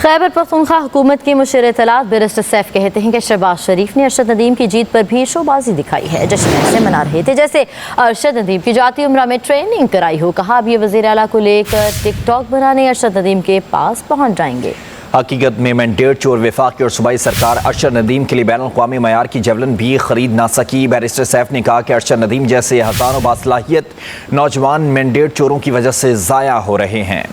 खैबर पख्तूनख्वा हुकूमत के मुशीर इत्तलात बैरिस्टर सैफ कहते हैं कि शहबाज शरीफ ने अरशद नदीम की जीत पर भी शोबाजी दिखाई है। जश्न ऐसे मना रहे थे जैसे अरशद नदीम की जाती उम्रा में ट्रेनिंग कराई हो। कहा अब ये वज़ीर आला को लेकर टिकटॉक बनाने अरशद नदीम के पास पहुँच जाएंगे। हकीकत में मैंडेट चोर वफाकी और सूबाई सरकार अरशद नदीम के लिए बैनुल अक़वामी मयार की जेवलिन भी खरीद ना सकी। बैरिस्टर सैफ ने कहा कि अरशद नदीम जैसे हज़ारों बासलाहियत नौजवान मैंडेट चोरों की वजह से ज़ाया हो रहे हैं।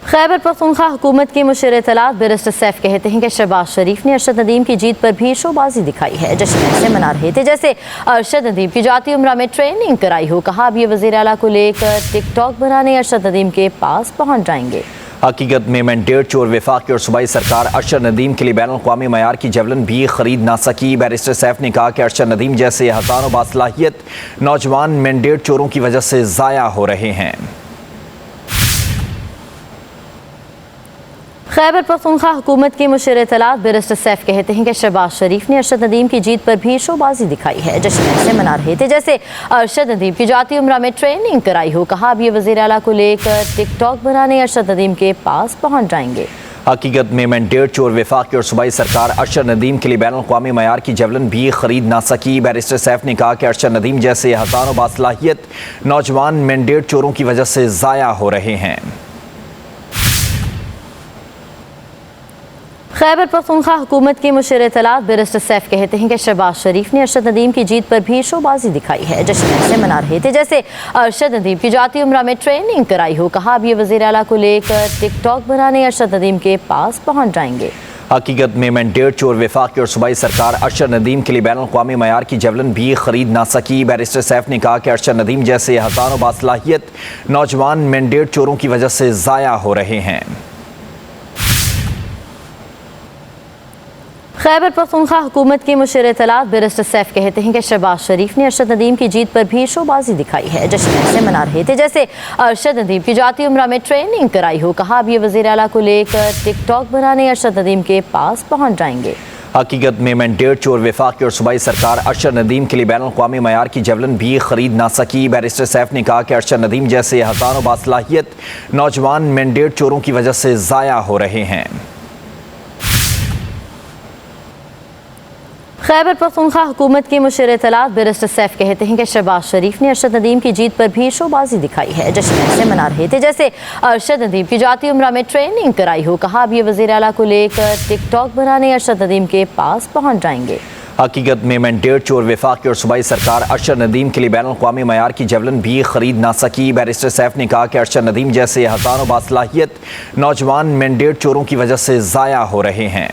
खैबर पख्तूनख्वा हुकूमत के मुशीर इत्तलात बैरिस्टर सैफ कहते हैं कि शहबाज शरीफ ने अरशद नदीम की जीत पर भी शोबाजी दिखाई है। जश्न ऐसे मना रहे थे जैसे अरशद नदीम की जाती उम्रा में ट्रेनिंग कराई हो। कहा अब ये वज़ीर आला को लेकर टिकटॉक बनाने अरशद नदीम के पास पहुँच जाएंगे। हकीकत में मैंडेट चोर वफाकी और सूबाई सरकार अरशद नदीम के लिए बैनुल अक़वामी मयार की जेवलिन भी खरीद ना सकी। बैरिस्टर सैफ ने कहा कि अरशद नदीम जैसे हज़ारों बासलाहियत नौजवान मैंडेट चोरों की वजह से ज़ाया हो रहे हैं। खैबर पख्तूनख्वा हुकूमत के मुशीर इत्तलात बैरिस्टर सैफ कहते हैं कि शहबाज शरीफ ने अरशद नदीम की जीत पर भी शोबाजी दिखाई है। जश्न ऐसे मना रहे थे जैसे अरशद नदीम की जाती उम्रा में ट्रेनिंग कराई हो। कहा अब ये वज़ीर आला को लेकर टिकटॉक बनाने अरशद नदीम के पास पहुँच जाएंगे। हकीकत में मैंडेट चोर वफाकी और सूबाई सरकार अरशद नदीम के लिए बैनुल अक़वामी मयार की जेवलिन भी खरीद ना सकी। बैरिस्टर सैफ ने कहा कि अरशद नदीम जैसे हज़ारों बासलाहियत नौजवान मैंडेट चोरों की वजह से ज़ाया हो रहे हैं। खैबर पख्तूनख्वा हुकूमत के मुशीर इत्तलात बैरिस्टर सैफ कहते हैं कि शहबाज शरीफ ने अरशद नदीम की जीत पर भी शोबाजी दिखाई है। जश्न ऐसे मना रहे थे जैसे अरशद नदीम की जाती उम्रा में ट्रेनिंग कराई हो। कहा अब ये वज़ीर आला को लेकर टिकटॉक बनाने अरशद नदीम के पास पहुँच जाएंगे। हकीकत में मैंडेट चोर वफाकी और सूबाई सरकार अरशद नदीम के लिए बैनुल अक़वामी मयार की जेवलिन भी खरीद ना सकी। बैरिस्टर सैफ ने कहा कि अरशद नदीम जैसे हज़ारों बासलाहियत नौजवान मैंडेट चोरों की वजह से ज़ाया हो रहे हैं। खैबर पख्तूनख्वा हुकूमत के मुशीर इत्तलात बैरिस्टर सैफ कहते हैं कि शहबाज शरीफ ने अरशद नदीम की जीत पर भी शोबाजी दिखाई है। जश्न ऐसे मना रहे थे जैसे अरशद नदीम की जाती उम्रा में ट्रेनिंग कराई हो। कहा अब ये वज़ीर आला को लेकर टिकटॉक बनाने अरशद नदीम के पास पहुँच जाएंगे। हकीकत में मैंडेट चोर वफाकी और सूबाई सरकार अरशद नदीम के लिए बैनुल अक़वामी मयार की जेवलिन भी खरीद ना सकी। बैरिस्टर सैफ ने कहा कि अरशद नदीम जैसे हज़ारों बासलाहियत नौजवान मैंडेट चोरों की वजह से ज़ाया हो रहे हैं। हकीकत में मैंडेट चोर वफाकी और सूबाई सरकार अरशद नदीम के लिए बैनुल अक़वामी मयार की जेवलिन भी खरीद ना सकी। बैरिस्टर सैफ ने कहा कि अरशद नदीम जैसे हज़ारों बासलाहियत नौजवान मैंडेट चोरों की वजह से ज़ाया हो रहे हैं। खैबर पख्तूनख्वा हुकूमत के मुशीर इत्तलात बैरिस्टर सैफ कहते हैं कि शहबाज शरीफ ने अरशद नदीम की जीत पर भी शोबाजी दिखाई है। जश्न ऐसे मना रहे थे जैसे अरशद नदीम की जाती उम्रा में ट्रेनिंग कराई हो। कहा अब ये वज़ीर आला को लेकर टिकटॉक बनाने अरशद नदीम के पास पहुँच जाएंगे। हकीकत में मैंडेट चोर वफाकी और सूबाई सरकार अरशद नदीम के लिए बैनुल अक़वामी मयार की जेवलिन भी खरीद ना सकी। बैरिस्टर सैफ ने कहा कि अरशद नदीम जैसे हज़ारों बासलाहियत नौजवान मैंडेट चोरों की वजह से ज़ाया हो रहे हैं।